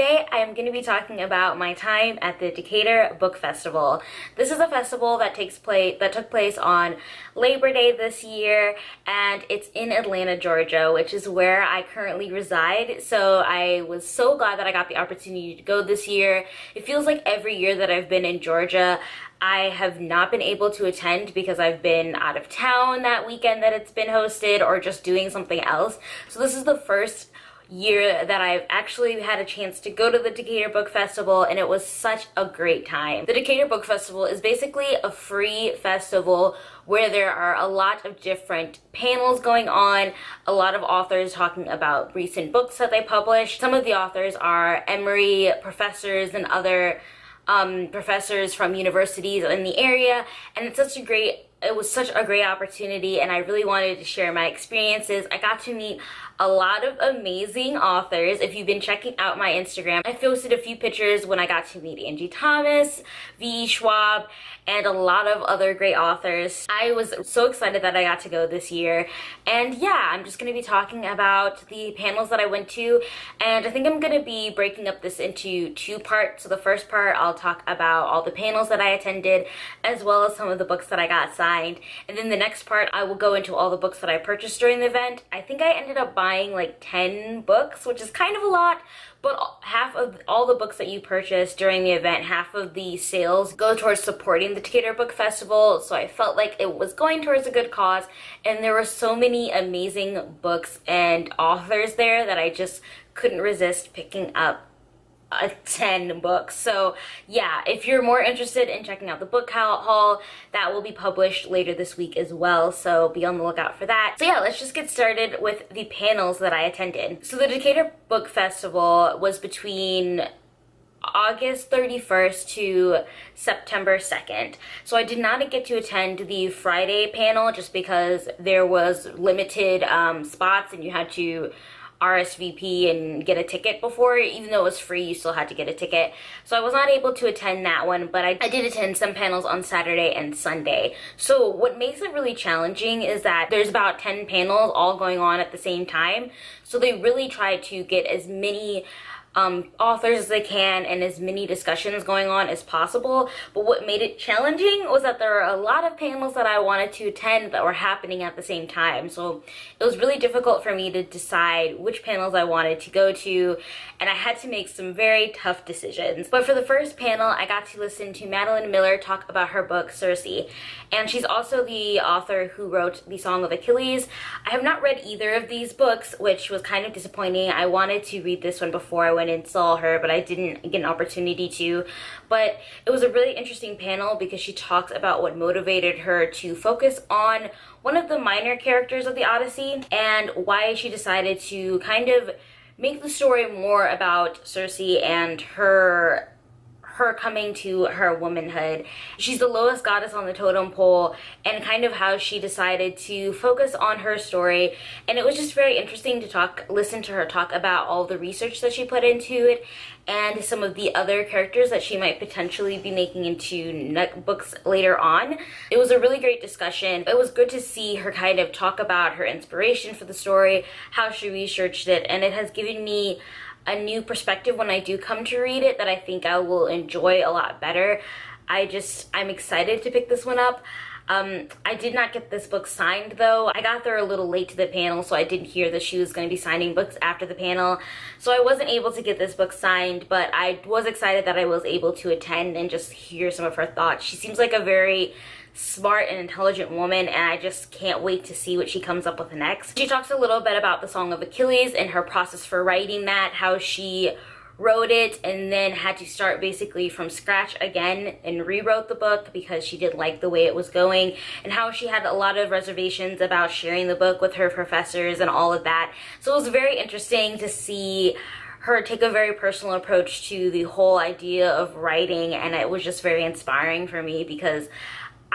today I am going to be talking about my time at the Decatur Book Festival. This is a festival that took place on Labor Day this year, and it's in Atlanta, Georgia, which is where I currently reside. So I was so glad that I got the opportunity to go this year. It feels like every year that I've been in Georgia, I have not been able to attend because I've been out of town that weekend that it's been hosted or just doing something else. So this is the first year that I've actually had a chance to go to the Decatur Book Festival, and it was such a great time. The Decatur Book Festival is basically a free festival where there are a lot of different panels going on, a lot of authors talking about recent books that they published. Some of the authors are Emory professors and other professors from universities in the area, and it was such a great opportunity, and I really wanted to share my experiences. I got to meet a lot of amazing authors. If you've been checking out my Instagram, I posted a few pictures when I got to meet Angie V. Schwab, and a lot of other great authors. I was so excited that I got to go this year. And yeah, I'm just going to be talking about the panels that I went to, and I think I'm going to be breaking up this into two parts. So the first part, I'll talk about all the panels that I attended, as well as some of the books that I got signed. And then the next part, I will go into all the books that I purchased during the event. I think I ended up buying like 10 books, which is kind of a lot, but half of all the books that you purchase during the event, half of the sales go towards supporting the Decatur Book Festival. So I felt like it was going towards a good cause, and there were so many amazing books and authors there that I just couldn't resist picking up 10 books. So yeah, if you're more interested in checking out the book haul, that will be published later this week as well, so be on the lookout for that. So yeah, let's just get started with the panels that I attended. So the Decatur Book Festival was between August 31st to September 2nd. So I did not get to attend the Friday panel just because there was limited spots, and you had to RSVP and get a ticket before. Even though it was free, you still had to get a ticket. So I was not able to attend that one, but I did attend some panels on Saturday and Sunday. So what makes it really challenging is that there's about 10 panels all going on at the same time. So they really try to get as many authors as they can and as many discussions going on as possible. But what made it challenging was that there were a lot of panels that I wanted to attend that were happening at the same time. So it was really difficult for me to decide which panels I wanted to go to, and I had to make some very tough decisions. But for the first panel, I got to listen to Madeline Miller talk about her book Circe, and she's also the author who wrote The Song of Achilles. I have not read either of these books, which was kind of disappointing. I wanted to read this one before I went and saw her, but I didn't get an opportunity to. But it was a really interesting panel because she talks about what motivated her to focus on one of the minor characters of the Odyssey, and why she decided to kind of make the story more about Circe and her coming to her womanhood. She's the lowest goddess on the totem pole, and kind of how she decided to focus on her story. And it was just very interesting to listen to her talk about all the research that she put into it, and some of the other characters that she might potentially be making into books later on. It was a really great discussion. It was good to see her kind of talk about her inspiration for the story, how she researched it, and it has given me a new perspective when I do come to read it that I think I will enjoy a lot better. I'm excited to pick this one up. I did not get this book signed though. I got there a little late to the panel, so I didn't hear that she was going to be signing books after the panel. So I wasn't able to get this book signed, but I was excited that I was able to attend and just hear some of her thoughts. She seems like a very smart and intelligent woman, and I just can't wait to see what she comes up with next. She talks a little bit about The Song of Achilles and her process for writing that, how she wrote it and then had to start basically from scratch again and rewrote the book because she didn't like the way it was going, and how she had a lot of reservations about sharing the book with her professors and all of that. So it was very interesting to see her take a very personal approach to the whole idea of writing, and it was just very inspiring for me because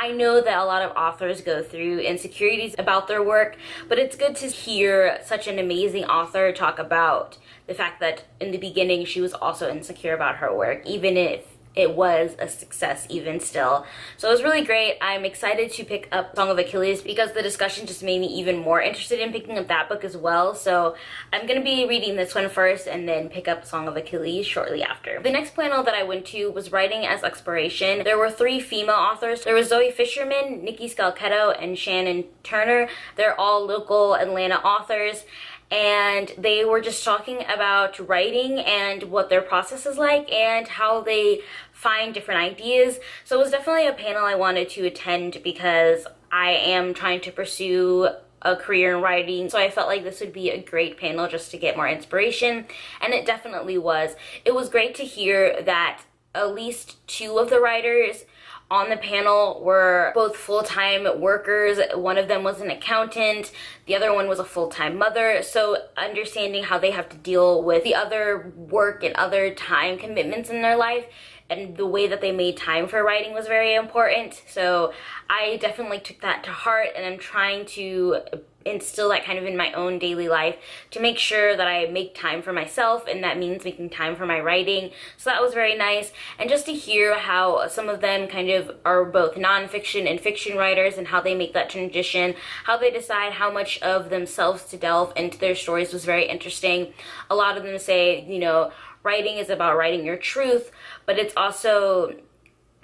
I know that a lot of authors go through insecurities about their work, but it's good to hear such an amazing author talk about the fact that in the beginning she was also insecure about her work, even if it was a success even still. So it was really great. I'm excited to pick up Song of Achilles because the discussion just made me even more interested in picking up that book as well. So I'm going to be reading this one first and then pick up Song of Achilles shortly after. The next panel that I went to was Writing as Exploration. There were 3 female authors. There was Zoe Fisherman, Nikki Scalchetto, and Shannon Turner. They're all local Atlanta authors, and they were just talking about writing and what their process is like and how they find different ideas. So it was definitely a panel I wanted to attend because I am trying to pursue a career in writing, so I felt like this would be a great panel just to get more inspiration, and it definitely was. It was great to hear that at least 2 of the writers on the panel were both full-time workers. One of them was an accountant, the other one was a full-time mother, so understanding how they have to deal with the other work and other time commitments in their life and the way that they made time for writing was very important. So I definitely took that to heart, and I'm trying to instill that kind of in my own daily life to make sure that I make time for myself, and that means making time for my writing. So that was very nice. And just to hear how some of them kind of are both nonfiction and fiction writers and how they make that transition, how they decide how much of themselves to delve into their stories was very interesting. A lot of them say, you know, writing is about writing your truth, but it's also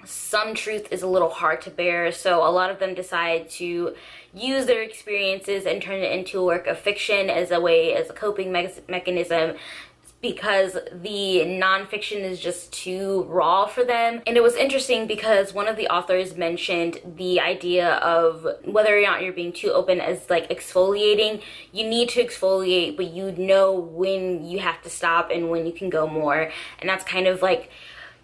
some truth is a little hard to bear, so a lot of them decide to use their experiences and turn it into a work of fiction as a coping mechanism, because the nonfiction is just too raw for them. And it was interesting because one of the authors mentioned the idea of whether or not you're being too open as like exfoliating. You need to exfoliate, but you know when you have to stop and when you can go more. And that's kind of like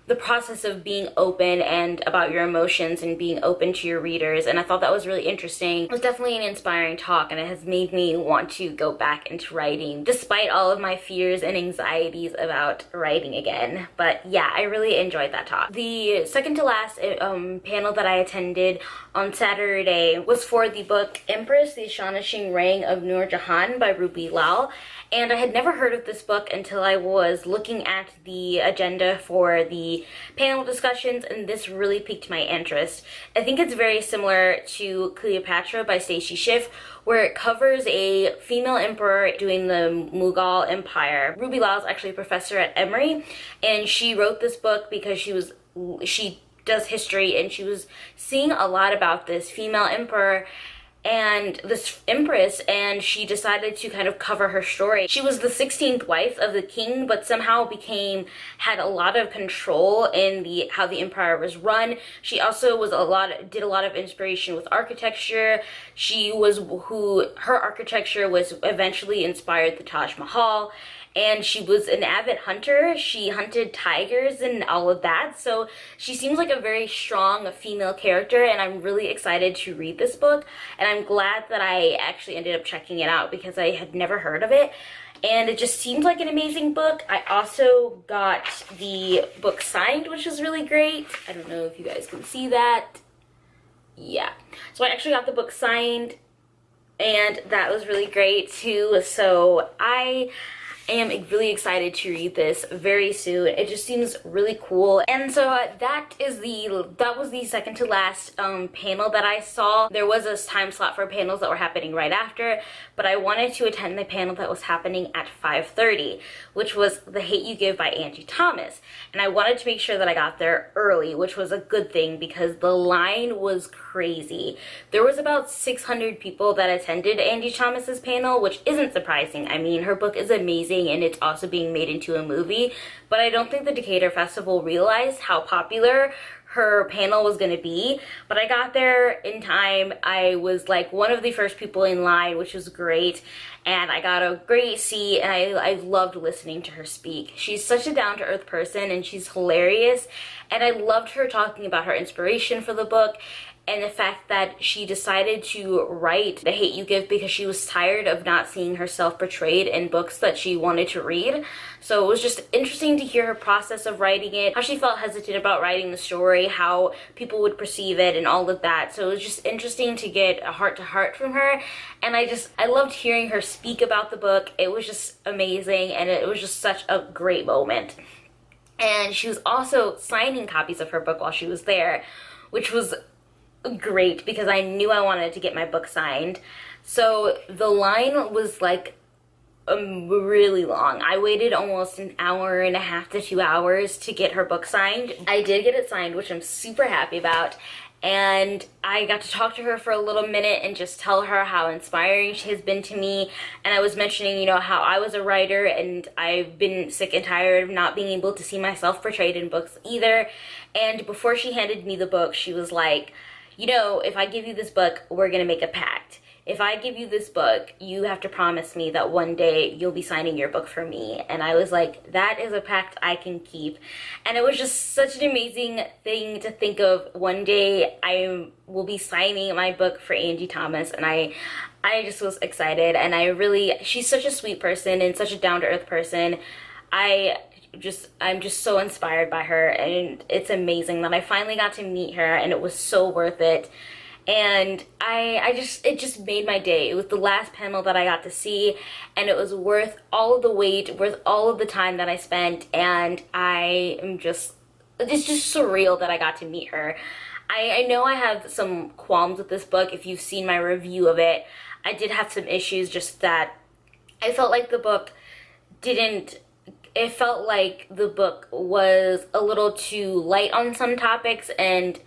the process of being open and about your emotions and being open to your readers. And I thought that was really interesting. It was definitely an inspiring talk, and it has made me want to go back into writing despite all of my fears and anxieties about writing again. But yeah, I really enjoyed that talk. The second to last panel that I attended on Saturday was for the book Empress, The Astonishing Reign of Noor Jahan by Ruby Lal. And I had never heard of this book until I was looking at the agenda for the panel discussions, and this really piqued my interest. I think it's very similar to Cleopatra by Stacey Schiff, where it covers a female emperor during the Mughal Empire. Ruby Lal is actually a professor at Emory, and she wrote this book because she does history, and she was seeing a lot about this female emperor and this empress, and she decided to kind of cover her story. She was the 16th wife of the king, but somehow had a lot of control in how the empire was run. She also did a lot of inspiration with architecture. Her architecture was eventually inspired the Taj Mahal. And she was an avid hunter. She hunted tigers and all of that. So she seems like a very strong female character, and I'm really excited to read this book. And I'm glad that I actually ended up checking it out because I had never heard of it. And it just seemed like an amazing book. I also got the book signed, which is really great. I don't know if you guys can see that. Yeah. So I actually got the book signed, and that was really great too. So I am really excited to read this very soon. It just seems really cool. And so that was the second to last panel that I saw. There was a time slot for panels that were happening right after, but I wanted to attend the panel that was happening at 5:30, which was The Hate You Give by Angie Thomas. And I wanted to make sure that I got there early, which was a good thing because the line was crazy. There was about 600 people that attended Angie Thomas's panel, which isn't surprising. I mean, her book is amazing, and it's also being made into a movie, but I don't think the Decatur Festival realized how popular her panel was going to be. But I got there in time. I was like one of the first people in line, which was great, and I got a great seat, and I loved listening to her speak. She's such a down-to-earth person, and she's hilarious, and I loved her talking about her inspiration for the book and the fact that she decided to write The Hate You Give because she was tired of not seeing herself portrayed in books that she wanted to read. So it was just interesting to hear her process of writing it, how she felt hesitant about writing the story, how people would perceive it, and all of that. So it was just interesting to get a heart-to-heart from her, and I loved hearing her speak about the book. It was just amazing, and it was just such a great moment. And she was also signing copies of her book while she was there, which was great because I knew I wanted to get my book signed. So the line was like really long. I waited almost an hour and a half to 2 hours to get her book signed. I did get it signed, which I'm super happy about. And I got to talk to her for a little minute and just tell her how inspiring she has been to me. And I was mentioning, you know, how I was a writer and I've been sick and tired of not being able to see myself portrayed in books either. And before she handed me the book, she was like, you know, if I give you this book, we're gonna make a pact. If I give you this book, you have to promise me that one day you'll be signing your book for me. And I was like, that is a pact I can keep. And it was just such an amazing thing to think of. One day I will be signing my book for Angie Thomas, and I just was excited. And she's such a sweet person and such a down-to-earth person. I'm just so inspired by her, and it's amazing that I finally got to meet her, and it was so worth it. And it just made my day. It was the last panel that I got to see, and it was worth all of the wait, worth all of the time that I spent, and it's just surreal that I got to meet her. I know I have some qualms with this book. If you've seen my review of it, I did have some issues, just that I felt like the book was a little too light on some topics and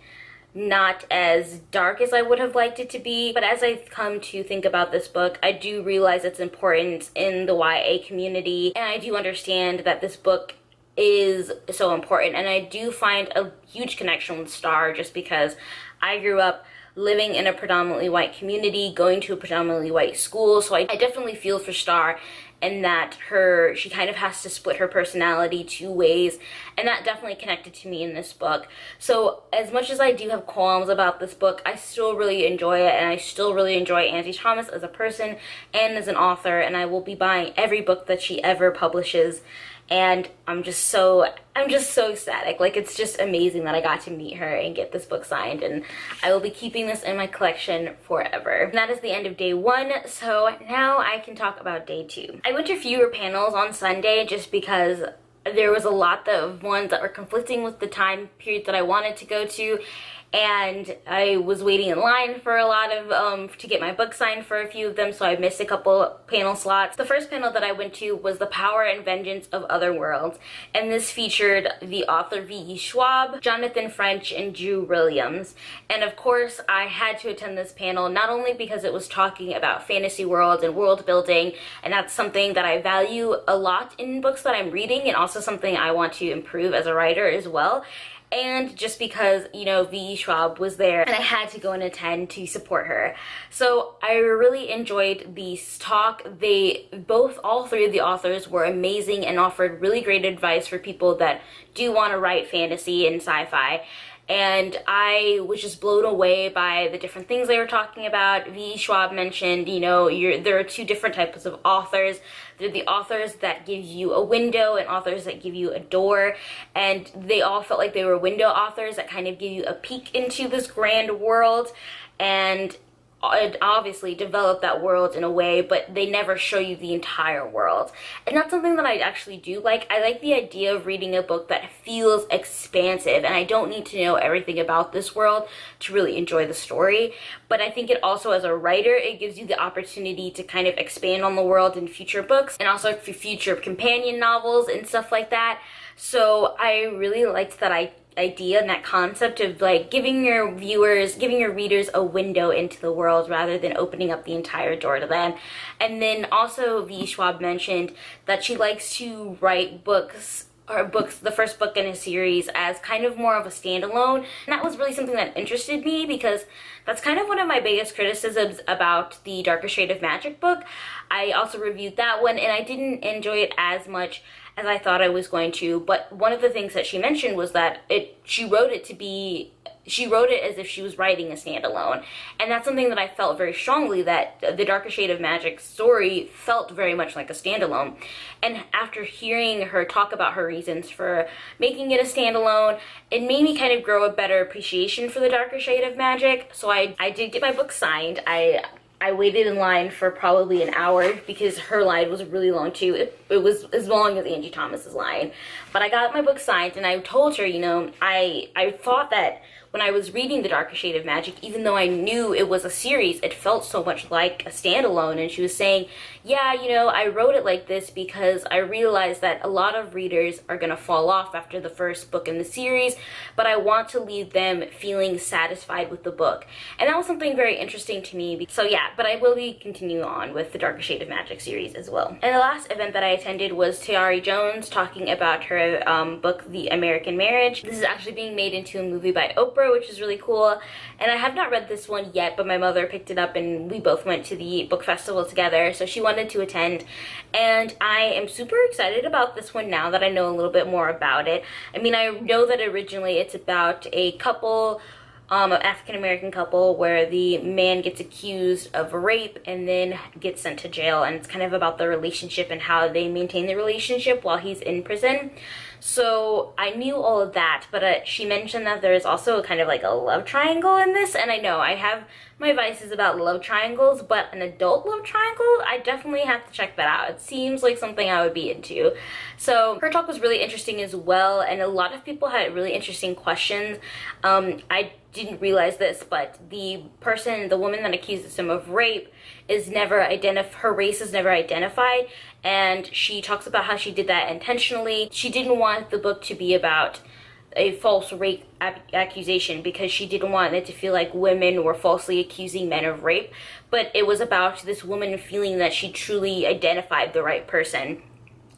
not as dark as I would have liked it to be. But as I come to think about this book, I do realize its importance in the YA community, and I do understand that this book is so important. And I do find a huge connection with Star, just because I grew up living in a predominantly white community, going to a predominantly white school, so I definitely feel for Star, and that she kind of has to split her personality two ways, and that definitely connected to me in this book. So as much as I do have qualms about this book, I still really enjoy it, and I still really enjoy Angie Thomas as a person and as an author, and I will be buying every book that she ever publishes. And I'm just so ecstatic. Like, it's just amazing that I got to meet her and get this book signed, and I will be keeping this in my collection forever. And that is the end of day 1, so now I can talk about day 2. I went to fewer panels on Sunday just because there was a lot of ones that were conflicting with the time period that I wanted to go to, and I was waiting in line for a lot of to get my book signed for a few of them, so I missed a couple panel slots. The first panel that I went to was The Power and Vengeance of Other Worlds, and this featured the author V.E. Schwab, Jonathan French, and Drew Williams. And of course, I had to attend this panel not only because it was talking about fantasy worlds and world building, and that's something that I value a lot in books that I'm reading, and also something I want to improve as a writer as well, and just because, you know, V.E. Schwab was there and I had to go and attend to support her. So I really enjoyed this talk. All three of the authors were amazing and offered really great advice for people that do want to write fantasy and sci-fi. And I was just blown away by the different things they were talking about. V.E. Schwab mentioned, you know, there are two different types of authors. They're the authors that give you a window and authors that give you a door. And they all felt like they were window authors that kind of give you a peek into this grand world, and obviously develop that world in a way, but they never show you the entire world. And that's something that I actually do like. I like the idea of reading a book that feels expansive, and I don't need to know everything about this world to really enjoy the story. But I think it also, as a writer, it gives you the opportunity to kind of expand on the world in future books, and also for future companion novels and stuff like that. So I really liked that idea and that concept of like giving your readers a window into the world rather than opening up the entire door to them. And then also V. Schwab mentioned that she likes to write the first book in a series, as kind of more of a standalone. And that was really something that interested me, because that's kind of one of my biggest criticisms about the Darker Shade of Magic book. I also reviewed that one, and I didn't enjoy it as much as I thought I was going to. But one of the things that she mentioned was that she wrote it as if she was writing a standalone. And that's something that I felt very strongly, that the Darker Shade of Magic story felt very much like a standalone. And after hearing her talk about her reasons for making it a standalone, it made me kind of grow a better appreciation for the Darker Shade of Magic. So I did get my book signed. I waited in line for probably an hour because her line was really long too. It was as long as Angie Thomas's line. But I got my book signed, and I told her, you know, I thought that when I was reading The Darker Shade of Magic, even though I knew it was a series, it felt so much like a standalone. And she was saying, yeah, you know, I wrote it like this because I realized that a lot of readers are going to fall off after the first book in the series, but I want to leave them feeling satisfied with the book. And that was something very interesting to me. So yeah, but I will be continuing on with the Darker Shade of Magic series as well. And the last event that I attended was Tayari Jones talking about her book, The American Marriage. This is actually being made into a movie by Oprah, which is really cool. And I have not read this one yet, but my mother picked it up and we both went to the book festival together, so she wanted to attend. And I am super excited about this one now that I know a little bit more about it. I mean, I know that originally it's about a couple, an African-American couple, where the man gets accused of rape and then gets sent to jail, and it's kind of about the relationship and how they maintain the relationship while he's in prison. So I knew all of that, but she mentioned that there is also kind of like a love triangle in this, and I know I have my vices about love triangles, but an adult love triangle, I definitely have to check that out. It seems like something I would be into. So her talk was really interesting as well, and a lot of people had really interesting questions. I didn't realize this, but the woman that accuses him of rape is never her race is never identified, and she talks about how she did that intentionally. She didn't want the book to be about a false rape accusation because she didn't want it to feel like women were falsely accusing men of rape, but it was about this woman feeling that she truly identified the right person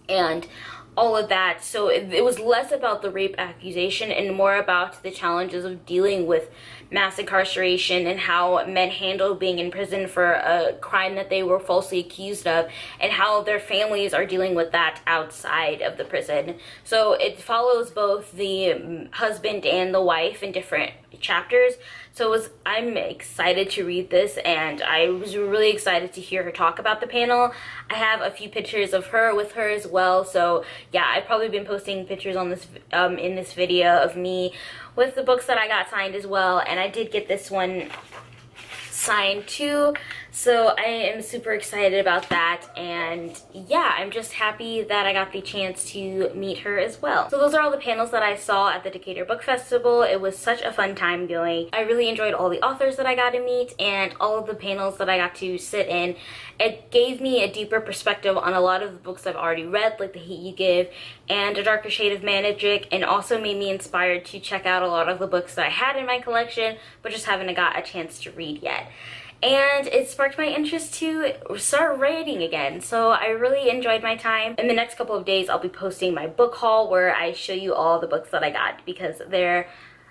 and all of that. So it was less about the rape accusation and more about the challenges of dealing with mass incarceration and how men handle being in prison for a crime that they were falsely accused of, and how their families are dealing with that outside of the prison. So it follows both the husband and the wife in different chapters. So I'm excited to read this, and I was really excited to hear her talk about the panel. I have a few pictures of her with her as well, so yeah, I've probably been posting pictures on this in this video of me with the books that I got signed as well, and I did get this one signed too, so I am super excited about that. And yeah, I'm just happy that I got the chance to meet her as well. So those are all the panels that I saw at the Decatur Book Festival. It was such a fun time going. I really enjoyed all the authors that I got to meet and all of the panels that I got to sit in. It gave me a deeper perspective on a lot of the books I've already read, like The Heat You Give and A Darker Shade of Magic, and also made me inspired to check out a lot of the books that I had in my collection but just haven't got a chance to read yet. And it sparked my interest to start writing again, so I really enjoyed my time. In the next couple of days, I'll be posting my book haul where I show you all the books that I got, because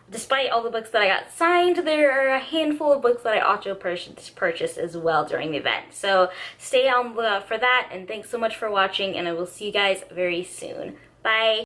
despite all the books that I got signed, there are a handful of books that I also purchased as well during the event. So stay on the lookout for that, and thanks so much for watching, and I will see you guys very soon. Bye!